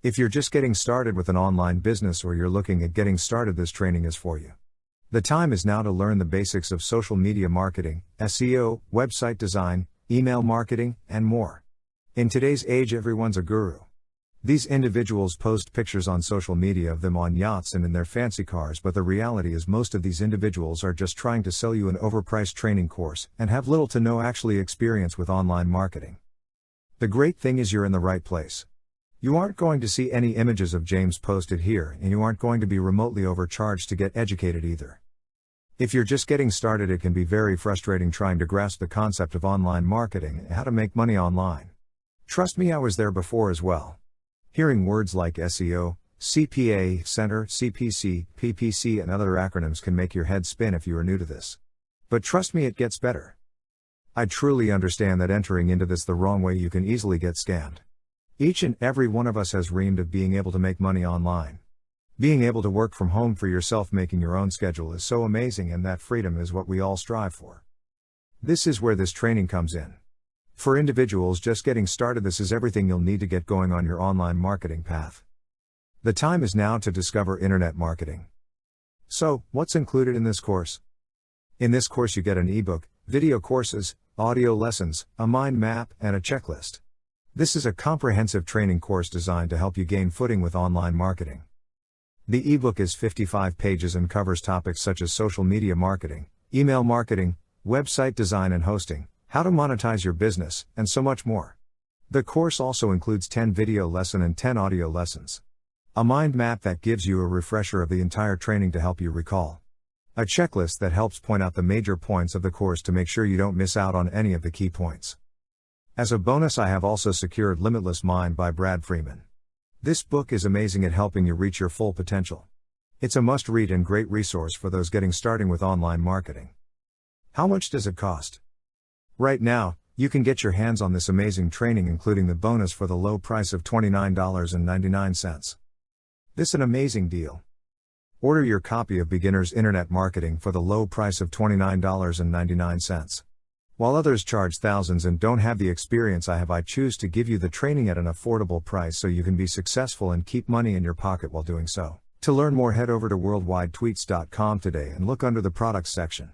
If you're just getting started with an online business or you're looking at getting started, this training is for you. The time is now to learn the basics of social media marketing, SEO, website design, email marketing, and more. In today's age, everyone's a guru. These individuals post pictures on social media of them on yachts and in their fancy cars, but the reality is most of these individuals are just trying to sell you an overpriced training course and have little to no actually experience with online marketing. The great thing is you're in the right place. You aren't going to see any images of James posted here, and you aren't going to be remotely overcharged to get educated either. If you're just getting started, it can be very frustrating trying to grasp the concept of online marketing and how to make money online. Trust me, I was there before as well. Hearing words like SEO, CPA, Center, CPC, PPC, and other acronyms can make your head spin if you are new to this. But trust me, it gets better. I truly understand that entering into this the wrong way, you can easily get scammed. Each and every one of us has dreamed of being able to make money online. Being able to work from home for yourself, making your own schedule is so amazing, and that freedom is what we all strive for. This is where this training comes in. For individuals just getting started, this is everything you'll need to get going on your online marketing path. The time is now to discover internet marketing. So, what's included in this course? In this course you get an ebook, video courses, audio lessons, a mind map, and a checklist. This is a comprehensive training course designed to help you gain footing with online marketing. The ebook is 55 pages and covers topics such as social media marketing, email marketing, website design and hosting, how to monetize your business, and so much more. The course also includes 10 video lessons and 10 audio lessons. A mind map that gives you a refresher of the entire training to help you recall. A checklist that helps point out the major points of the course to make sure you don't miss out on any of the key points. As a bonus, I have also secured Limitless Mind by Brad Freeman. This book is amazing at helping you reach your full potential. It's a must-read and great resource for those getting started with online marketing. How much does it cost? Right now, you can get your hands on this amazing training including the bonus for the low price of $29.99. This is an amazing deal. Order your copy of Beginner's Internet Marketing for the low price of $29.99. While others charge thousands and don't have the experience I have, I choose to give you the training at an affordable price so you can be successful and keep money in your pocket while doing so. To learn more, head over to worldwidetweets.com today and look under the products section.